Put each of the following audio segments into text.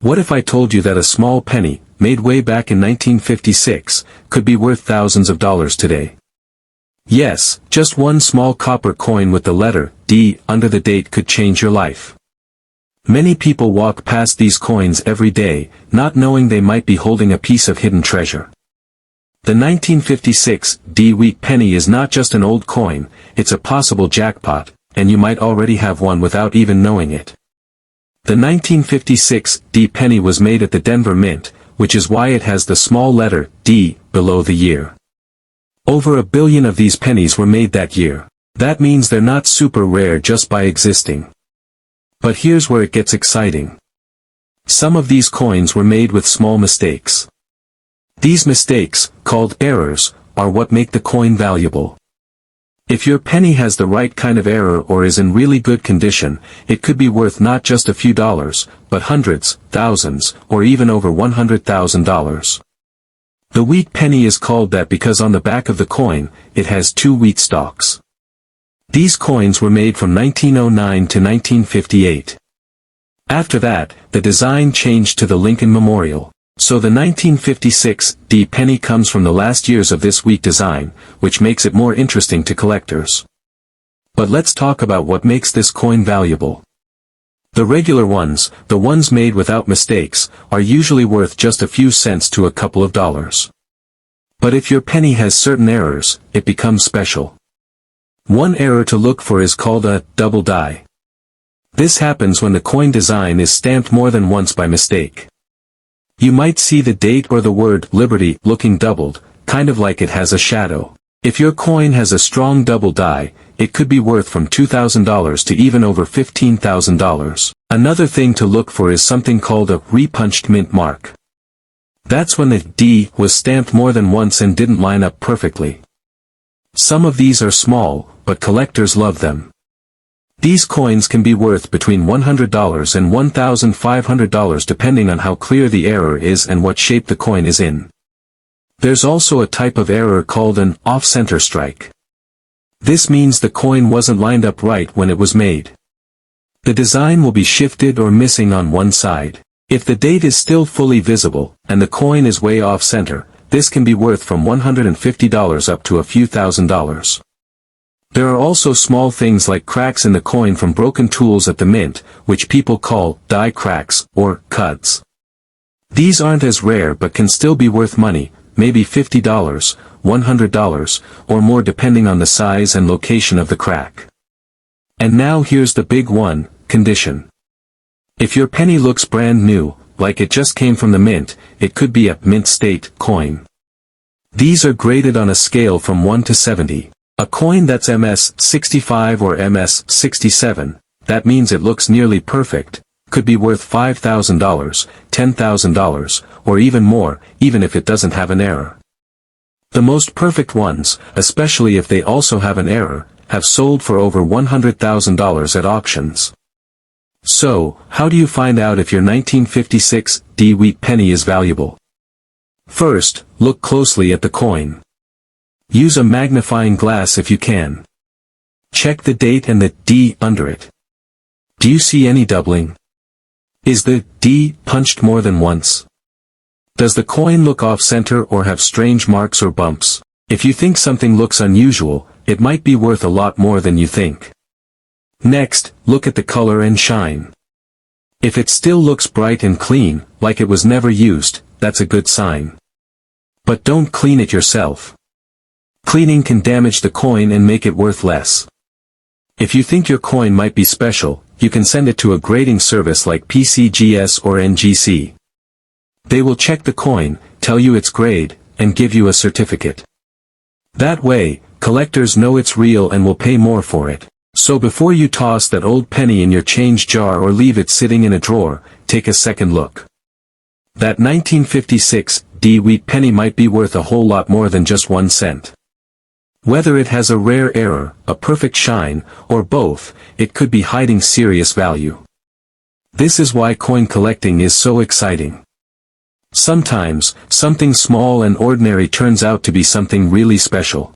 What if I told you that a small penny, made way back in 1956, could be worth thousands of dollars today? Yes, just one small copper coin with the letter D under the date could change your life. Many people walk past these coins every day, not knowing they might be holding a piece of hidden treasure. The 1956 D week penny is not just an old coin, it's a possible jackpot, and you might already have one without even knowing it. The 1956 D penny was made at the Denver Mint, which is why it has the small letter D below the year. Over 1 billion of these pennies were made that year. That means they're not super rare just by existing. But here's where it gets exciting. Some of these coins were made with small mistakes. These mistakes, called errors, are what make the coin valuable. If your penny has the right kind of error or is in really good condition, it could be worth not just a few dollars, but hundreds, thousands, or even over $100,000. The wheat penny is called that because on the back of the coin, it has 2 wheat stalks. These coins were made from 1909 to 1958. After that, the design changed to the Lincoln Memorial. So the 1956 D penny comes from the last years of this wheat design, which makes it more interesting to collectors. But let's talk about what makes this coin valuable. The regular ones, the ones made without mistakes, are usually worth just a few cents to a couple of dollars. But if your penny has certain errors, it becomes special. One error to look for is called a double die. This happens when the coin design is stamped more than once by mistake. You might see the date or the word Liberty looking doubled, kind of like it has a shadow. If your coin has a strong double die, it could be worth from $2,000 to even over $15,000. Another thing to look for is something called a repunched mint mark. That's when the D was stamped more than once and didn't line up perfectly. Some of these are small, but collectors love them. These coins can be worth between $100 and $1,500 depending on how clear the error is and what shape the coin is in. There's also a type of error called an off-center strike. This means the coin wasn't lined up right when it was made. The design will be shifted or missing on one side. If the date is still fully visible, and the coin is way off-center, this can be worth from $150 up to a few $1,000s. There are also small things like cracks in the coin from broken tools at the mint, which people call die cracks, or cuds. These aren't as rare but can still be worth money, maybe $50, $100, or more depending on the size and location of the crack. And now here's the big one, condition. If your penny looks brand new, like it just came from the mint, it could be a mint state coin. These are graded on a scale from 1 to 70. A coin that's MS-65 or MS-67, that means it looks nearly perfect, could be worth $5,000, $10,000, or even more, even if it doesn't have an error. The most perfect ones, especially if they also have an error, have sold for over $100,000 at auctions. So, how do you find out if your 1956 D wheat penny is valuable? First, look closely at the coin. Use a magnifying glass if you can. Check the date and the D under it. Do you see any doubling? Is the D punched more than once? Does the coin look off-center or have strange marks or bumps? If you think something looks unusual, it might be worth a lot more than you think. Next, look at the color and shine. If it still looks bright and clean, like it was never used, that's a good sign. But don't clean it yourself. Cleaning can damage the coin and make it worth less. If you think your coin might be special, you can send it to a grading service like PCGS or NGC. They will check the coin, tell you its grade, and give you a certificate. That way, collectors know it's real and will pay more for it. So before you toss that old penny in your change jar or leave it sitting in a drawer, take a second look. That 1956 D wheat penny might be worth a whole lot more than just 1 cent. Whether it has a rare error, a perfect shine, or both, it could be hiding serious value. This is why coin collecting is so exciting. Sometimes, something small and ordinary turns out to be something really special.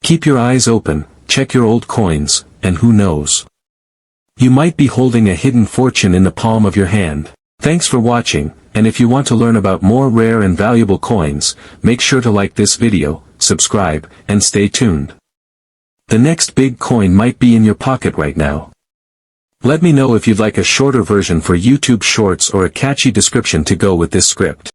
Keep your eyes open, check your old coins, and who knows? You might be holding a hidden fortune in the palm of your hand. Thanks for watching, and if you want to learn about more rare and valuable coins, make sure to like this video, subscribe, and stay tuned. The next big coin might be in your pocket right now. Let me know if you'd like a shorter version for YouTube Shorts or a catchy description to go with this script.